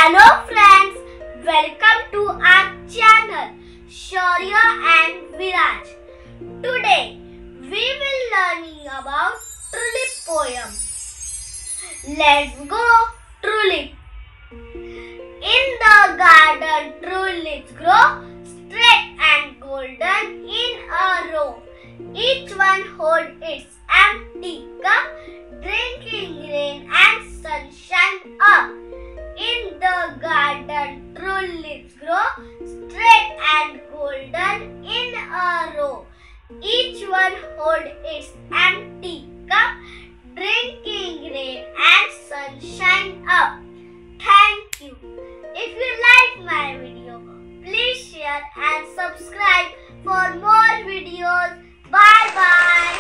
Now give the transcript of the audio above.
Hello friends, welcome to our channel Shaurya and Viraj. Today we will learning about tulip poem. Let's go tulip. In the garden tulips grow straight and golden in a row. Each one holds its empty cup, drinking rain and sunshine up. In the garden tulips grow straight and golden in a row. Each one holds its empty cup, drinking rain and sunshine up. Thank you. If you like my video, please share and subscribe for more videos. Bye bye.